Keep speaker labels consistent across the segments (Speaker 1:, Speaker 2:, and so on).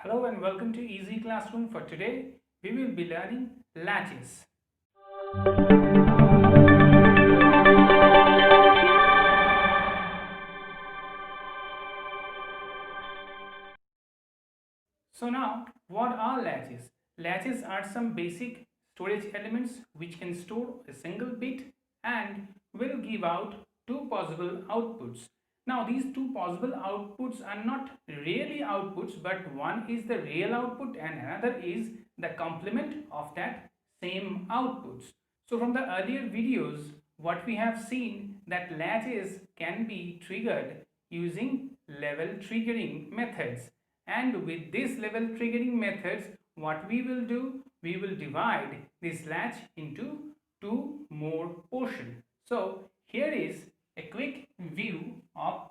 Speaker 1: Hello and welcome to Easy Classroom. For today, we will be learning latches. So now, what are latches? Latches are some basic storage elements which can store a single bit and will give out two possible outputs. Now these two possible outputs are not really outputs, but one is the real output and another is the complement of that same outputs. So from the earlier videos, what we have seen that latches can be triggered using level triggering methods, and with this level triggering methods, what we will do, we will divide this latch into two more portions. So here is a quick view of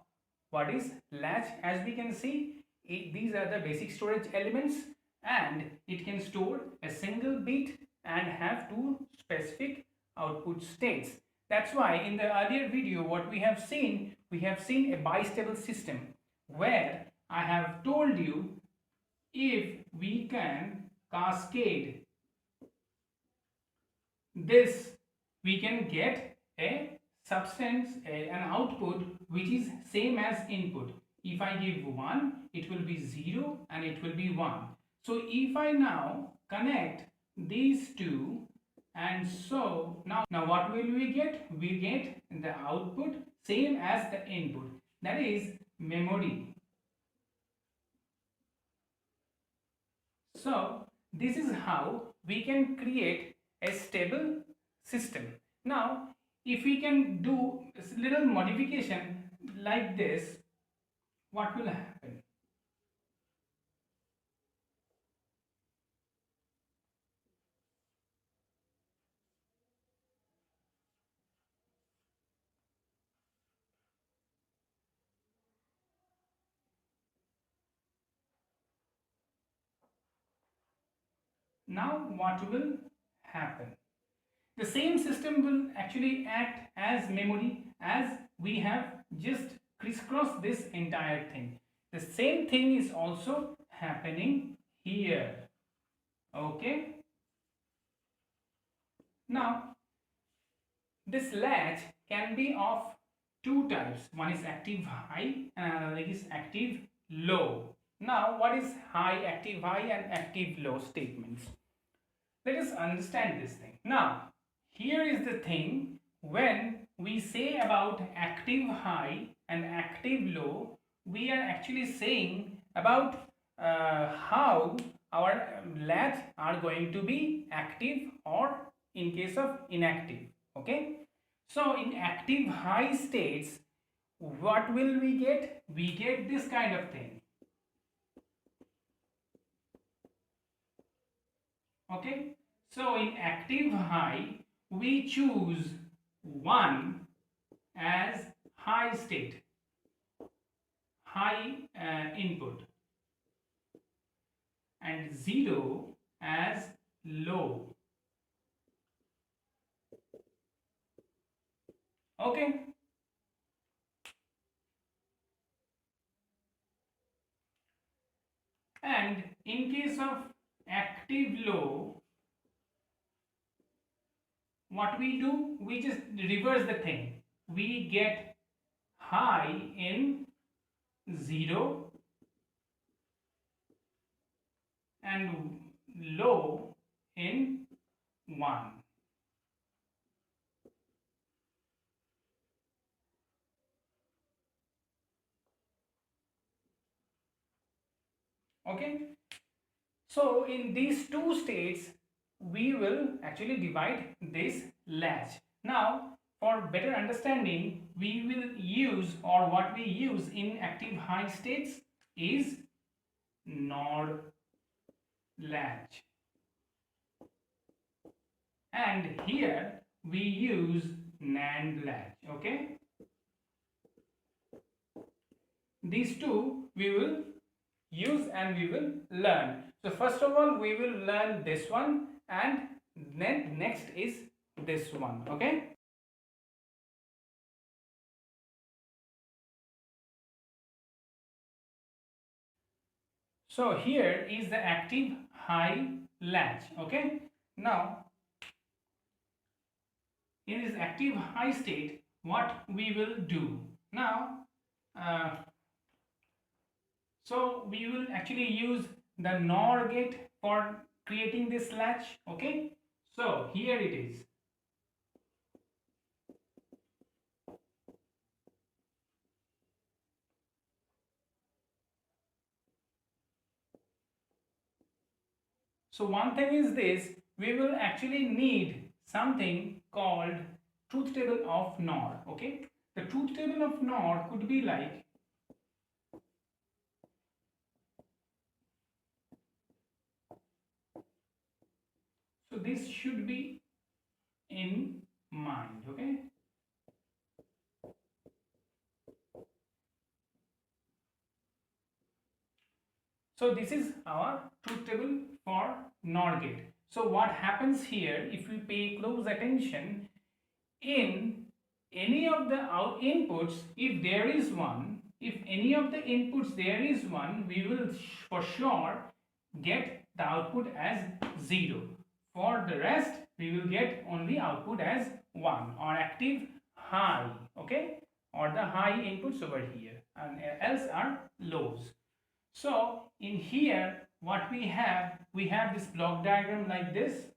Speaker 1: what is latch. As we can see, these are the basic storage elements and it can store a single bit and have two specific output states. That's why in the earlier video what we have seen a bistable system where I have told you if we can cascade this, we can get a substance, an output which is same as input. If I give 1, it will be 0 and it will be 1. So if I now connect these two, and so now what will we get? We get the output same as the input, that is memory. So this is how we can create a stable system. Now if we can do a little modification like this, what will happen? Now what will happen? The same system will actually act as memory as we have just crisscrossed this entire thing. The same thing is also happening here. Okay. Now this latch can be of two types. One is active high and another is active low. Now what is high, active high and active low statements? Let us understand this thing. Now here is the thing, when we say about active high and active low, we are actually saying about how our latch are going to be active or in case of inactive. Okay, so in active high states, what will we get? We get this kind of thing. Okay, so in active high we choose 1 as high state, high input, and 0 as low. Okay, and in case of active low, what we do, we just reverse the thing. We get high in 0 and low in 1. Okay, so in these two states we will actually divide this latch. Now for better understanding, we will use, or what we use in active high states is NOR latch, and here we use NAND latch. Okay, these two we will use and we will learn. So first of all we will learn this one, and then next is this one. Okay, So here is the active high latch. Okay, now in this active high state, what we will do now, uh, so we will actually use the NOR gate for creating this latch. Okay, so here it is. So one thing is this, we will actually need something called truth table of NOR. Okay, the truth table of NOR could be like, so this should be in mind. Okay, so this is our truth table for NOR gate. So what happens here, if we pay close attention, in any of the inputs, if there is one, if any of the inputs there is one, we will for sure get the output as 0. For the rest, we will get only output as 1 or active high. Okay, or the high inputs over here, and else are lows. So in here, what we have this block diagram like this.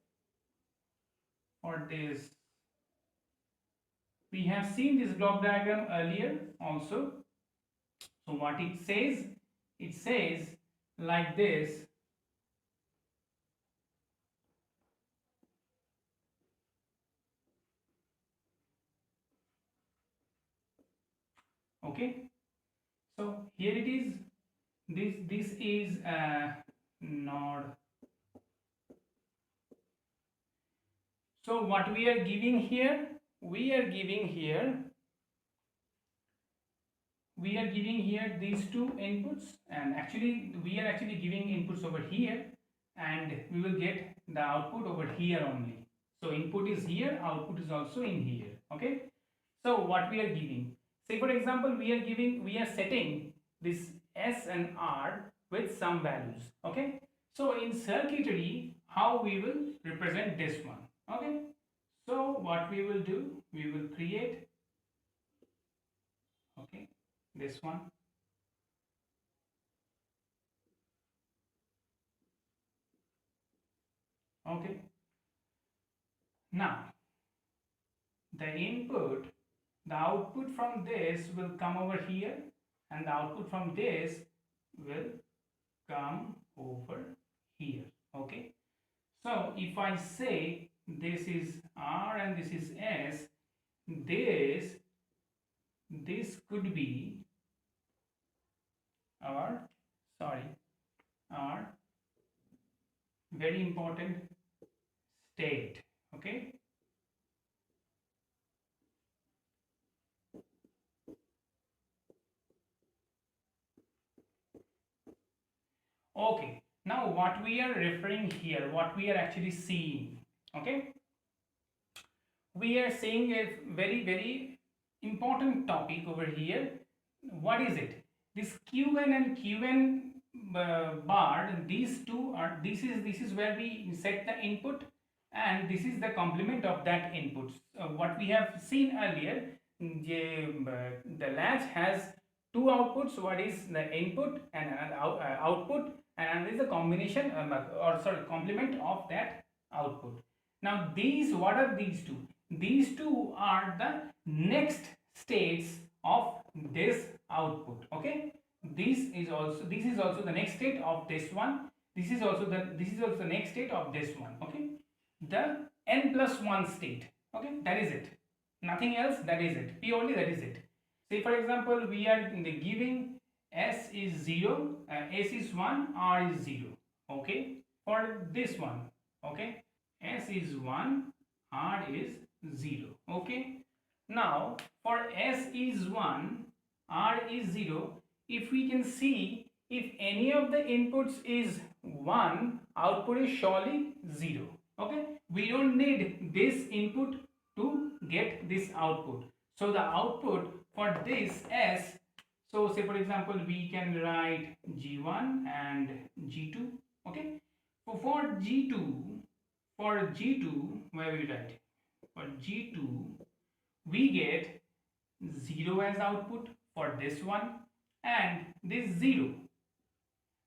Speaker 1: For this, we have seen this block diagram earlier also. So what it says like this. Okay, so here it is. This is node. So what we are giving here, we are giving here these two inputs, and actually we are actually giving inputs over here, and we will get the output over here only. So input is here, output is also in here. Okay, so what we are giving, say for example, we are setting this S and R with some values. Okay, so in circuitry, how we will represent this one. Okay, so what we will do, we will create, okay, this one. Okay, now the output from this will come over here, and the output from this will come over here. Okay, so if I say this is R and this is S, this could be our very important state. Okay, okay, now what we are referring here, what we are actually seeing, okay, we are seeing a very important topic over here. What is it? This Q1 and Q1 bar, these two are, this is where we set the input, and this is the complement of that input. What we have seen earlier, the latch has two outputs. What is the input and output, and is the combination complement of that output. Now these, what are these two? These two are the next states of this output. Okay, this is also the next state of this one. This is also the next state of this one. Okay, the n+1 state. Okay, that is it, nothing else. That is it, purely that is it. Say for example, we are giving S is 0, S is 1, R is 0. Okay, for this one. Okay, S is 1, R is 0. Okay, now for S is 1, R is 0, if we can see, if any of the inputs is 1, output is surely 0. Okay, we don't need this input to get this output. So the output for this S, So say for example we can write G1 and G2. Okay, so for G2 where we write for G2 we get 0 as output for this one and this 0,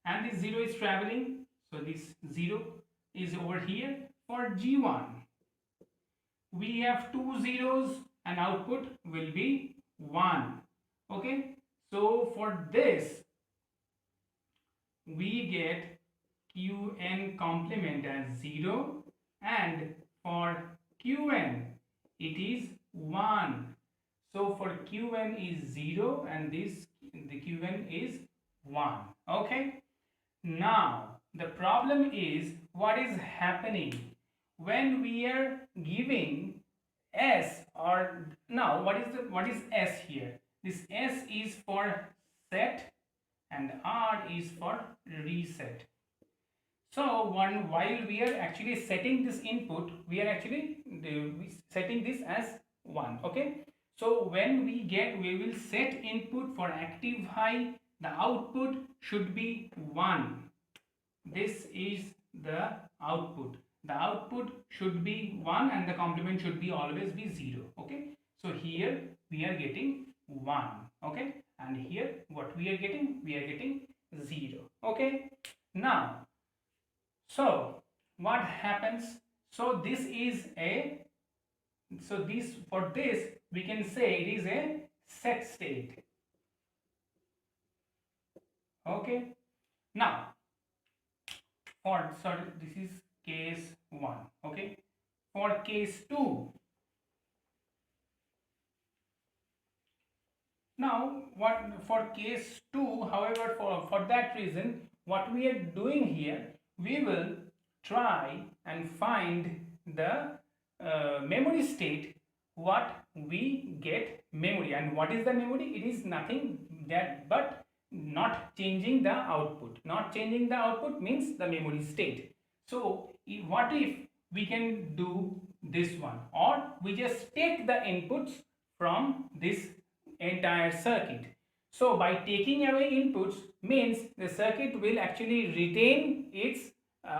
Speaker 1: and this 0 is traveling, so this 0 is over here. For G1 we have two zeros and output will be 1. Okay, so for this we get Qn complement as 0, and for Qn it is 1. So for Qn is 0 and this the Qn is 1. Okay, now the problem is what is happening when we are giving S, or now what is S here? This S is for set and R is for reset. So while we are actually setting this input, we are actually setting this as 1. Okay, so when we will set input for active high, the output should be 1. This is the output. The output should be 1 and the complement should be always be 0. Okay, so here we are getting 1. Okay, and here what we are getting 0. Okay, now so what happens? So this is a, so this, for this we can say it is a set state. Okay, now for, sorry, this is case 1. Okay, for case 2, now what for case 2, however, for that reason what we are doing here, we will try and find the memory state, what we get memory, and what is the memory? It is nothing that but not changing the output. Not changing the output means the memory state. So what if we can do this one, or we just take the inputs from this entire circuit. So by taking away inputs means the circuit will actually retain its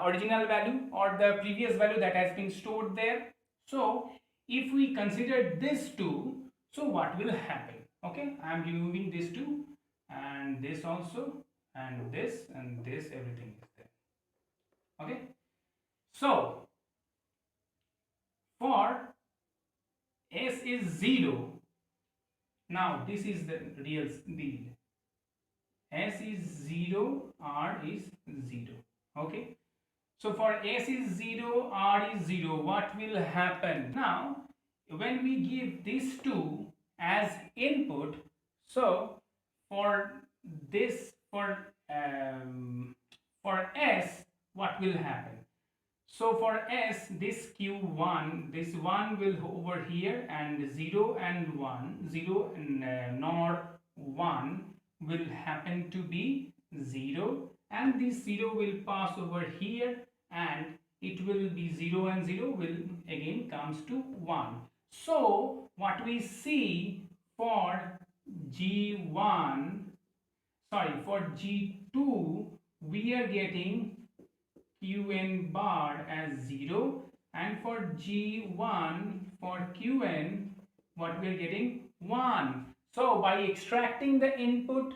Speaker 1: original value or the previous value that has been stored there. So if we consider this two, so what will happen? Okay, I am removing this two and this also and this, everything is there. Okay, so for S is 0, now this is the real deal. S is 0, R is 0. Okay, so for S is 0, R is 0, what will happen? Now when we give these two as input, so for this, for S, what will happen? So for S, this Q1, this 1 will over here, and 0 and 1, 0 and nor 1 will happen to be 0, and this 0 will pass over here and it will be 0 and 0 will again comes to 1. So what we see for G1, sorry, for G2 we are getting Qn bar as 0, and for G1 for Qn what we are getting 1. So by extracting the input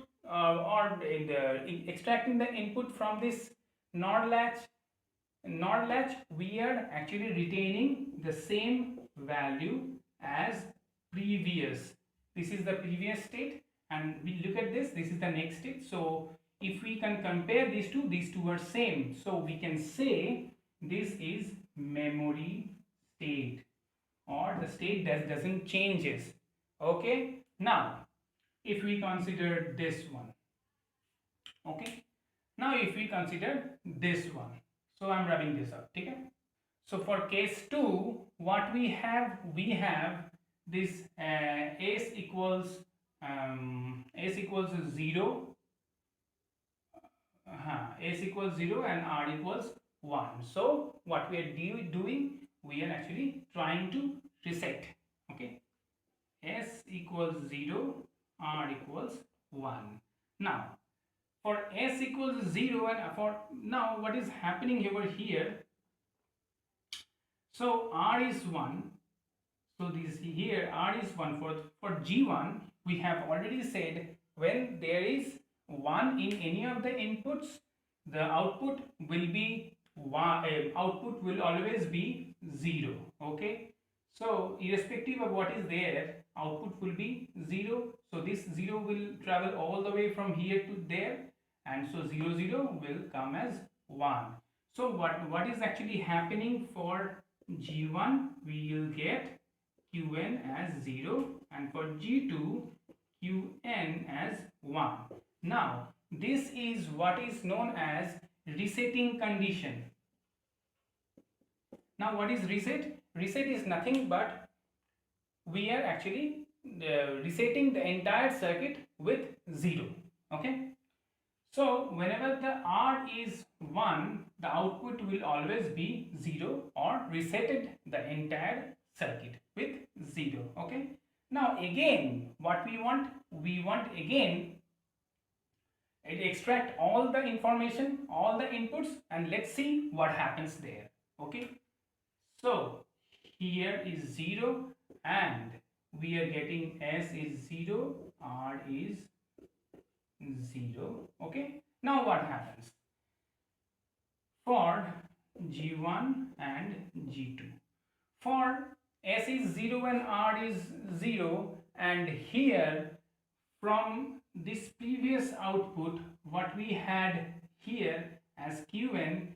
Speaker 1: extracting the input from this NOR latch, we are actually retaining the same value as previous. This is the previous state, and we look at this is the next state. So if we can compare these two are same, so we can say this is memory state, or the state that doesn't changes. Okay, now if we consider this one, okay, now if we consider this one, so I'm rubbing this up. Okay, so for case 2 what we have this S equals 0, S equals 0 and R equals 1. So what we are doing, we are actually trying to reset. Okay, S equals 0, R equals 1. Now for s equals 0 and for now what is happening over here, so r is 1, so this here r is 1. For g1 we have already said when there is 1 in any of the inputs, the output will be output will always be 0. Okay, so irrespective of what is there, output will be 0. So this 0 will travel all the way from here to there, and so 0 0 will come as 1. So what is actually happening for g1, we will get qn as 0, and for g2 qn as 1. Now this is what is known as resetting condition. Now what is reset? Reset is nothing but we are actually resetting the entire circuit with 0. Okay, so whenever the r is 1, the output will always be 0, or resetted the entire circuit with 0. Okay, now again what we want again extract all the information, all the inputs, and let's see what happens there. Okay, so here is 0 and we are getting s is 0, r is 0. Okay, now what happens for g1 and g2? For s is 0 and r is 0, and here from this previous output what we had here as qn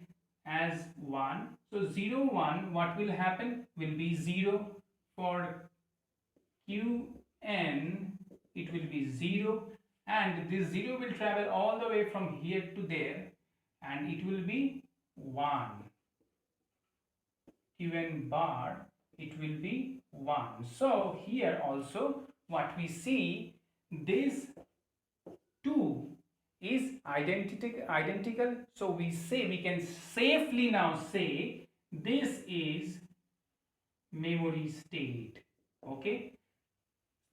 Speaker 1: as 1, so 0 1, what will happen will be 0. For qn it will be 0, and this 0 will travel all the way from here to there, and it will be 1. qn bar, it will be 1. So here also what we see, this 2 is identical, so we can safely now say this is memory state. Okay,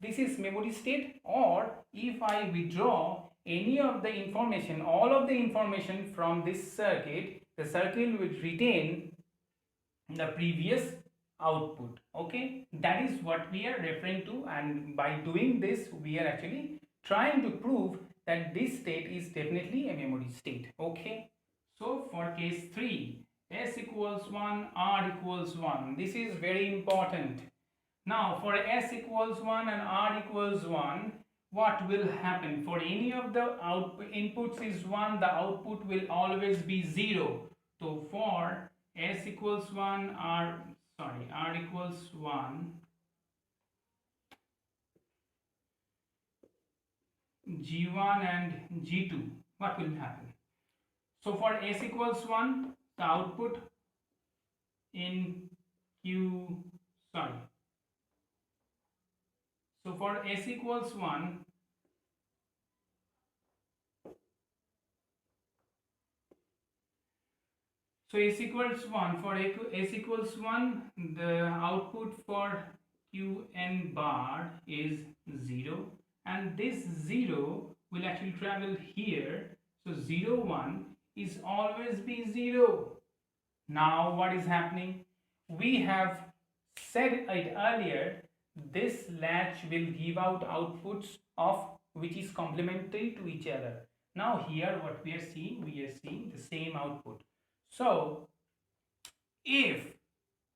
Speaker 1: this is memory state, or if I withdraw any of the information, all of the information from this circuit, the circuit will retain the previous output. Okay, that is what we are referring to, and by doing this we are actually trying to prove that this state is definitely a memory state. Okay, so for case 3, s equals 1, r equals 1, this is very important. Now for s equals 1 and r equals 1, what will happen? For any of the inputs is 1, the output will always be 0. So for s equals 1, r equals 1, g1 and g2, what will happen? So for s equals 1, the output in so for s equals 1, so s equals 1, for s equals 1, the output for qn bar is 0, and this 0 will actually travel here, so 0 1 is always be 0. Now what is happening? We have said it earlier, this latch will give out outputs of which is complementary to each other. Now here what we are seeing the same output. So if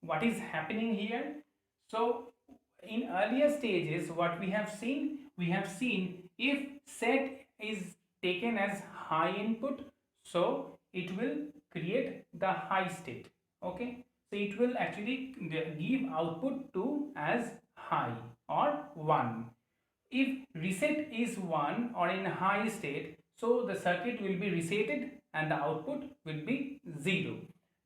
Speaker 1: what is happening here, so in earlier stages what we have seen if set is taken as high input, so it will create the high state. Okay, so it will actually give output to as high or 1. If reset is 1 or in high state, so the circuit will be resetted and the output will be 0.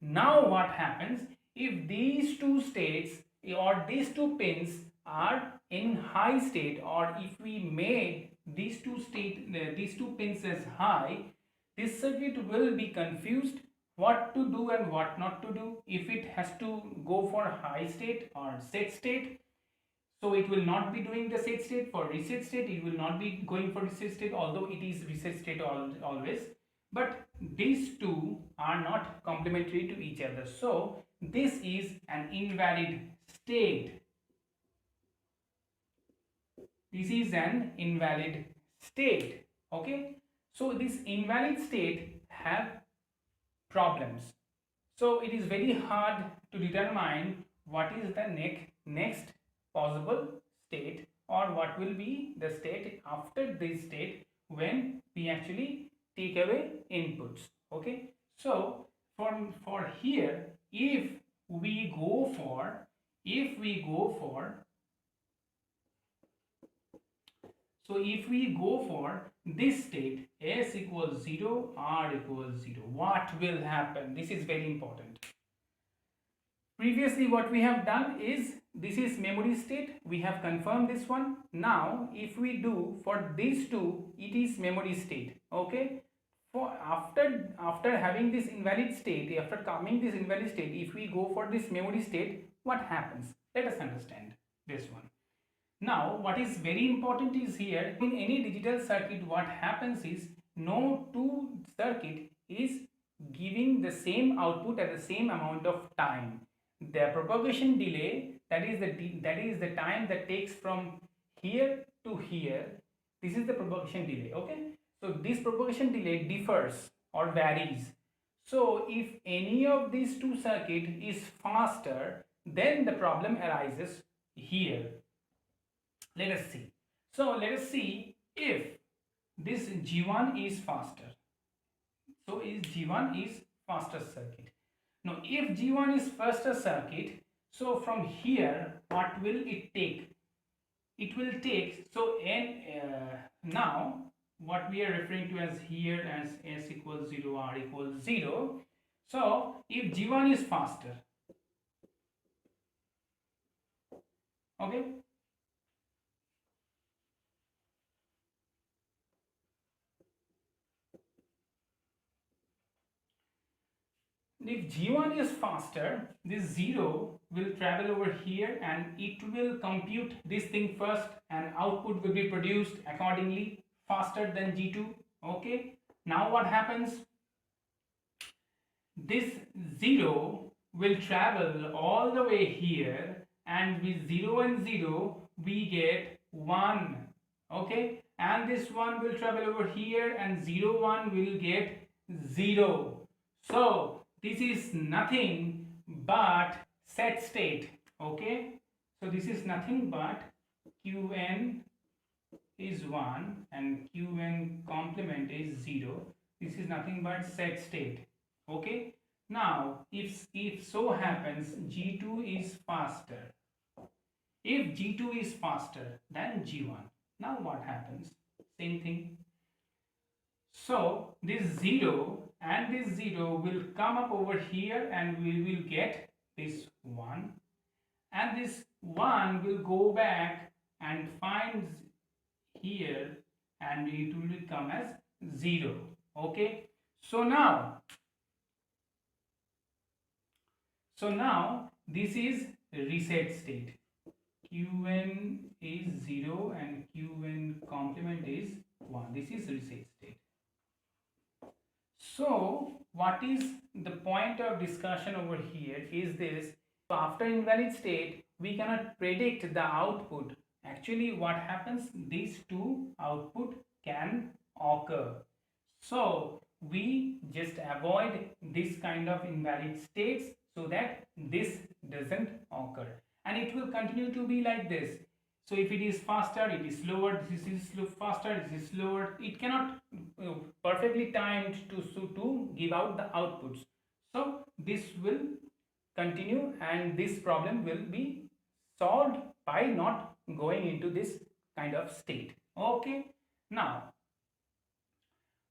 Speaker 1: Now what happens if these two states or these two pins are in high state, or if we made these two pins as high, this circuit will be confused what to do and what not to do, if it has to go for high state or set state. So it will not be doing the set state. For reset state, it will not be going for reset state, although it is reset state always. But these two are not complementary to each other. So this is an invalid state. This is an invalid state. Okay. So this invalid state have problems. So it is very hard to determine what is the next possible state, or what will be the state after this state when we actually take away inputs. Okay. So for here, if we go for this state, s equals 0, r equals 0, what will happen? This is very important. Previously what we have done is, this is memory state, we have confirmed this one. Now if we do for these two, it is memory state. Okay. For after having this invalid state, after coming this invalid state, if we go for this memory state, what happens? Let us understand this one. Now what is very important is, here in any digital circuit, what happens is, no two circuit is giving the same output at the same amount of time. The propagation delay, that is the time that takes from here to here, this is the propagation delay. Okay. So this propagation delay differs or varies. So if any of these two circuit is faster, then the problem arises here. Let us see. So let us see if this G1 is faster. So is G1 is faster circuit. Now if G1 is faster circuit, so from here what will it take? It will take, so now what we are referring to as here as s equals 0, r equals 0. So if G1 is faster, okay, if G1 is faster, this 0 will travel over here and it will compute this thing first, and output will be produced accordingly faster than G2. Okay. Now what happens? This 0 will travel all the way here, and with 0 and 0 we get 1. Okay. And this 1 will travel over here, and 0 1 will get 0. So this is nothing but set state. Okay. So this is nothing but Qn is 1 and Qn complement is 0. This is nothing but set state. Okay. Now if so happens G2 is faster, if G2 is faster than G1, now what happens? Same thing. So this 0 and this 0 will come up over here, and we will get this 1, and this 1 will go back and find here, and it will come as 0. Okay. So now this is reset state. Qn is 0 and Qn complement is 1. This is reset state. So what is the point of discussion over here is this: so after invalid state we cannot predict the output. Actually what happens, these two output can occur. So we just avoid this kind of invalid states so that this doesn't occur, and it will continue to be like this. So if it is faster, it is slower, this is faster, this is slower. It cannot perfectly timed to give out the outputs. So this will continue, and this problem will be solved by not going into this kind of state. Okay. Now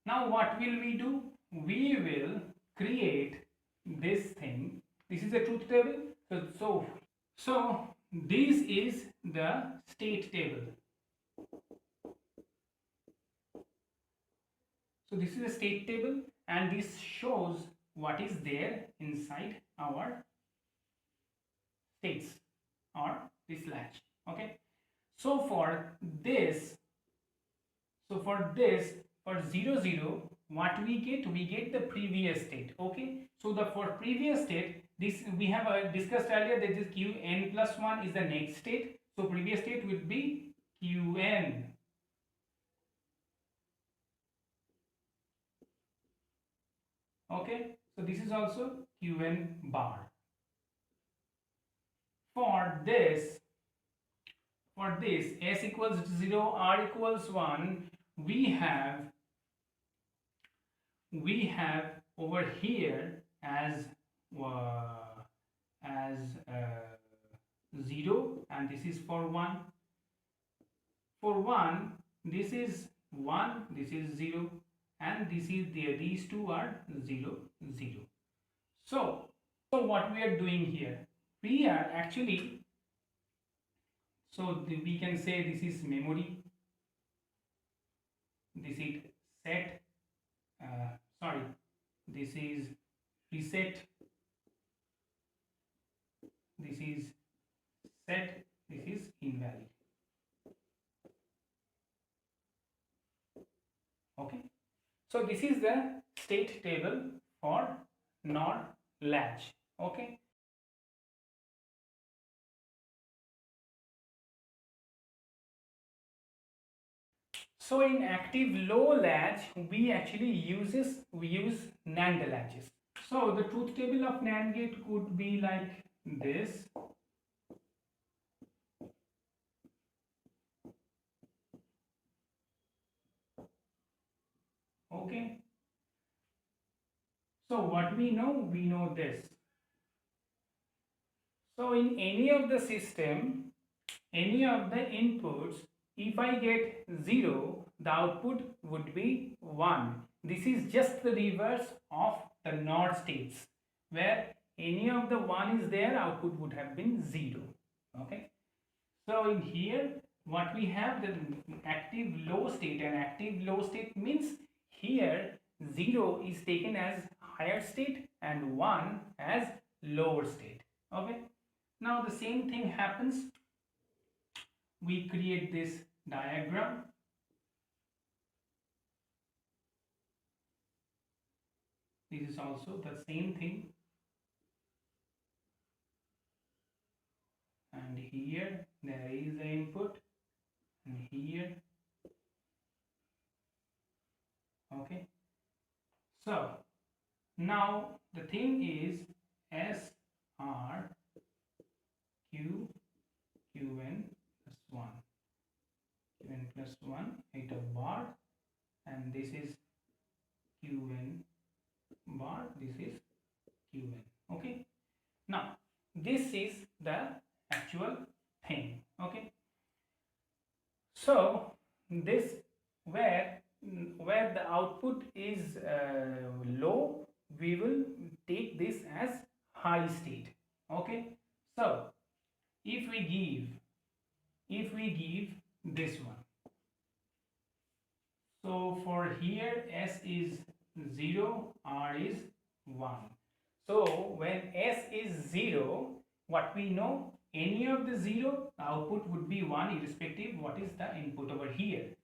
Speaker 1: what will we do? We will create this thing. This is a truth table. So this is the state table. So this is a state table, and this shows what is there inside our states or this latch. Okay, so for this, for 0 0, what we get the previous state. Okay, so the for previous state, this we have discussed earlier that this qn plus 1 is the next state, so previous state would be qn. Okay, so this is also qn bar. For this, s equals 0, r equals 1, we have over here as uh, as uh, 0, and this is for 1. For 1, this is 1, this is 0, and this is there, these two are 0 0. So what we are doing here, we are actually, we can say this is memory, this is set, sorry, this is reset, this is set, this is invalid. Okay, so this is the state table for NOR latch. Okay, so in active low latch we actually use NAND latches. So the truth table of NAND gate could be like this. Okay, so what we know this. So in any of the system, any of the inputs, if I get 0, the output would be 1. This is just the reverse of the NOR states, where any of the 1 is there, output would have been 0. Okay, so in here what we have, the active low state, and active low state means here 0 is taken as higher state and 1 as lower state. Okay, now the same thing happens, we create this diagram. This is also the same thing, and here there is the input, and here. Okay, so now the thing is S R Q Qn plus 1, Qn plus 1 8 of bar, and this is Qn bar, this is Qn. Okay, now this is the actual thing. Okay, so this where the output is low, we will take this as high state. Okay, so if we give this one, so for here S is 0, R is 1. So when S is 0, what we know, any of the 0, the output would be 1 irrespective what is the input over here.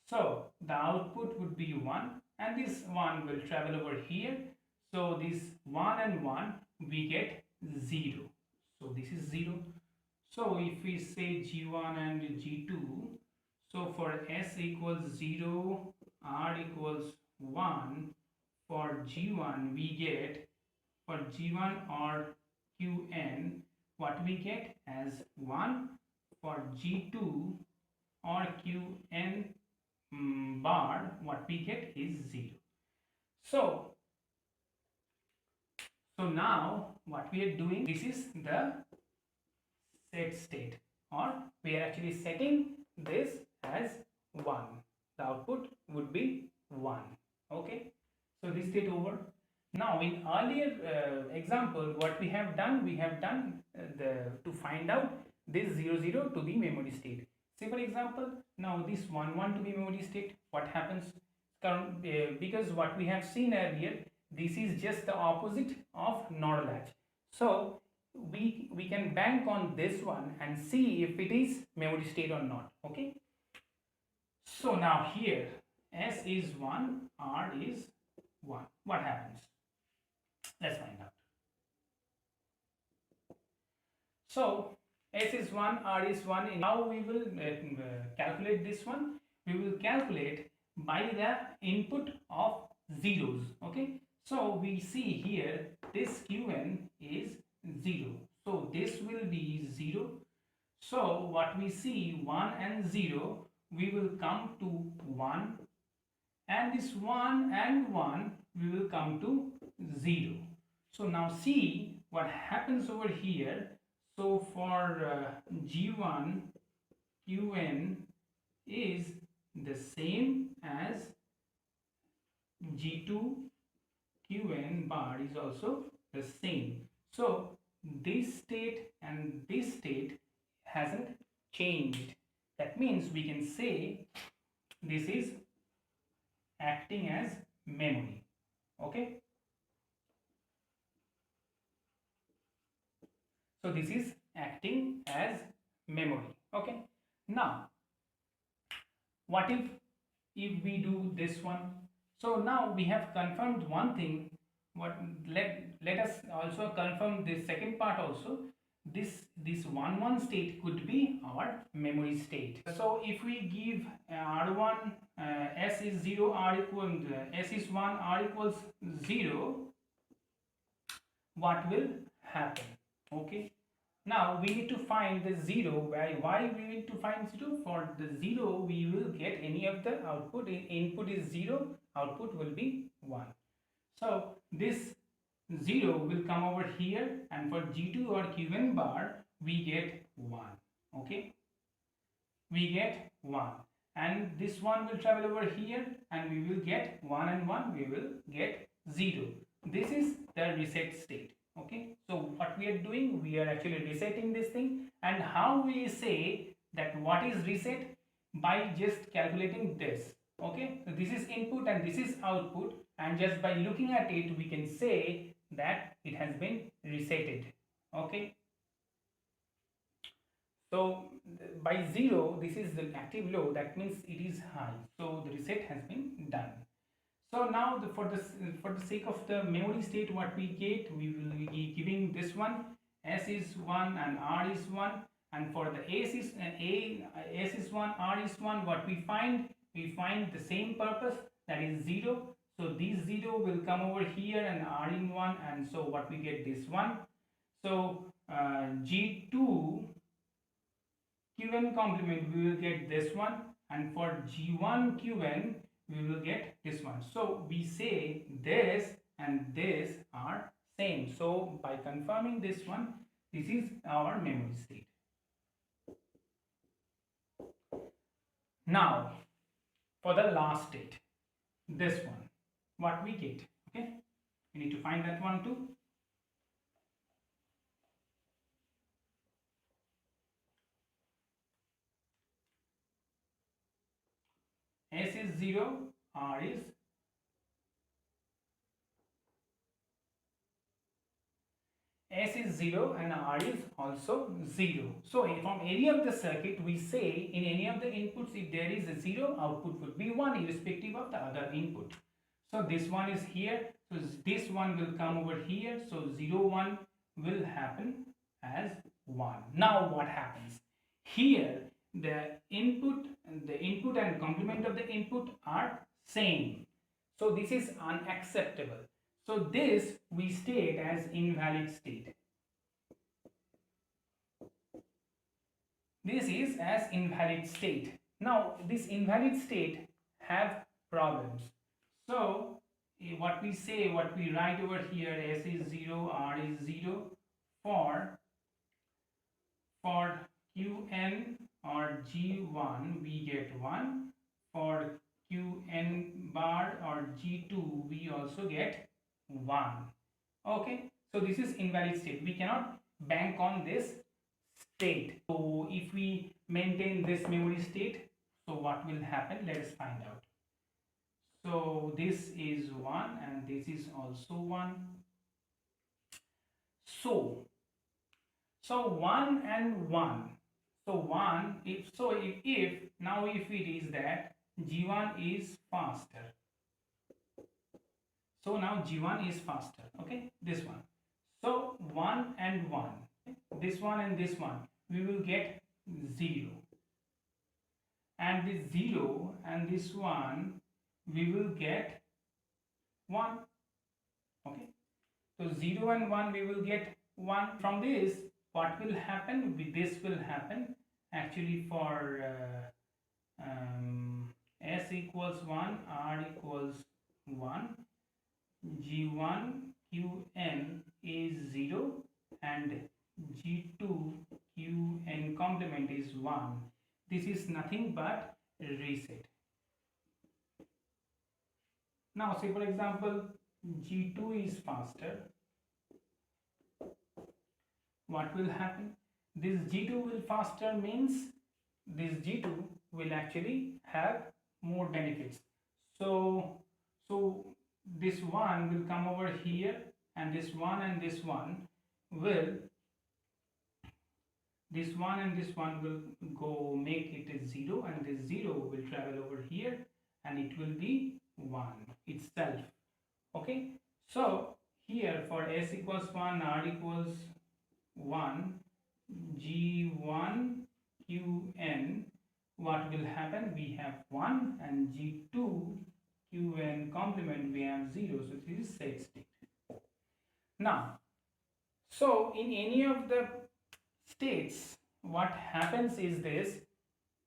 Speaker 1: So the output would be 1, and this 1 will travel over here. So this 1 and 1, we get 0. So this is 0. So if we say G1 and G2, so for S equals 0, R equals 1, for G1 we get, for G1 or Qn, what we get as 1, for G2 or Qn bar, what we get is 0. So now what we are doing, this is the set state, or we are actually setting this as 1. The output would be 1. Okay, so this state over. Now in earlier example, what we have done to find out this 0 0 to be memory state. Say for example, now this 1 1 to be memory state, what happens? Because what we have seen earlier, this is just the opposite of NOR latch. So we can bank on this one and see if it is memory state or not. Okay, so now here S is 1, R is 1. What happens? Let's find out. So S is 1, R is 1. Now we will calculate this one. We will calculate by the input of zeros. Okay, so we see here this Qn is 0. So this will be 0. So what we see 1 and 0, we will come to 1, and this 1 and 1 we will come to 0. So now see what happens over here. So for G1 Qn is the same as G2 Qn bar is also the same. So this state and this state hasn't changed. That means we can say this is acting as memory. Okay, so this is acting as memory. Okay, now what if we do this one? So now we have confirmed one thing. What let us also confirm this second part also. This 1 1 state could be our memory state. So if we give R1 S is 0, R equal S is 1, R equals 0, what will happen? Okay, now we need to find the 0. Why we need to find 0? For the 0 we will get any of the output. Input is 0, output will be 1. So this 0 will come over here, and for G2 or Qn bar we get 1. Okay, we get 1, and this one will travel over here and we will get 1 and 1, we will get 0. This is the reset state. Okay, so what we are doing, we are actually resetting this thing. And how we say that what is reset? By just calculating this. Okay, so this is input and this is output, and just by looking at it we can say that it has been resetted. Okay, so by 0 this is the active low, that means it is high, so the reset has been done. So now for the sake of the memory state, what we get, we will be giving this one S is 1 and R is 1, and for the S is 1, R is 1, what we find the same purpose, that is 0. So this 0 will come over here and R in 1, and so what we get this one. So G2 Qn complement we will get this one, and for G1 Qn we will get this one. So we say this and this are same. So by confirming this one, this is our memory state. Now for the last state, this one, what we get? Okay, we need to find that one too. S is 0, R is S is 0 and R is also 0. So from any of the circuit, we say in any of the inputs, if there is a 0, output would be 1 irrespective of the other input. So this one is here, so this one will come over here, so 0 1 will happen as 1. Now what happens? Here the input and complement of the input are same, so this is unacceptable. So this we state as invalid state. This is as invalid state. Now this invalid state have problems. So what we say, what we write over here, S is 0, R is 0. For Qn or G1 we get 1. For Qn bar or G2 we also get 1. Okay, so this is invalid state. We cannot bank on this state. So if we maintain this memory state, so what will happen? Let us find out. So this is 1 and this is also 1. So So 1 and 1. So 1, if now if it is that G1 is faster. So now G1 is faster, okay, this one. So 1 and 1, this one and this one, we will get 0. And this 0 and this one, we will get 1, okay. So 0 and 1, we will get 1. From this, what will happen? This will happen actually for S equals 1, R equals 1, G1 Qn is 0 and G2 Qn complement is 1. This is nothing but reset. Now say for example G2 is faster. What will happen? This G2 will faster means this G2 will actually have more benefits. So this one will come over here, and this one and this one will go make it a 0, and this 0 will travel over here and it will be 1 itself, okay. So here for S equals 1, R equals 1, G1 Qn, what will happen? We have 1, and G2 Qn complement we have 0, so this is set state. Now, so in any of the states, what happens is this: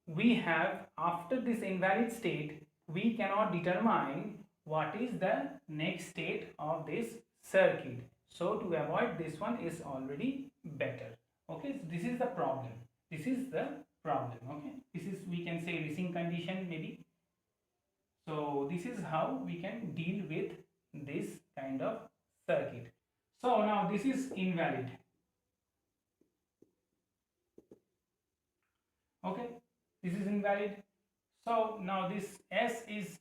Speaker 1: we have, after this invalid state, we cannot determine what is the next state of this circuit. So to avoid this one is already better, okay. So this is the problem, okay. This is, we can say, resync condition maybe. So this is how we can deal with this kind of circuit. So now this is invalid, okay, this is invalid. So now this S is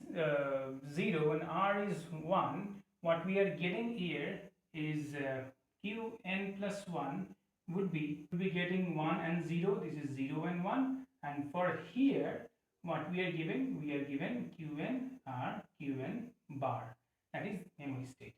Speaker 1: 0 and R is 1. What we are getting here is Qn plus 1 would be getting 1 and 0. This is 0 and 1. And for here, what we are given? We are given Qn R, Qn bar. That is memory state.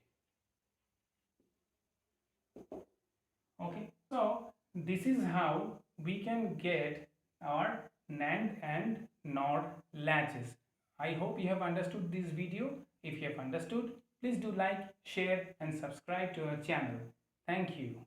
Speaker 1: Okay. So this is how we can get our NAND and NOR latches. I hope you have understood this video. If you have understood, please do like, share and subscribe to our channel. Thank you.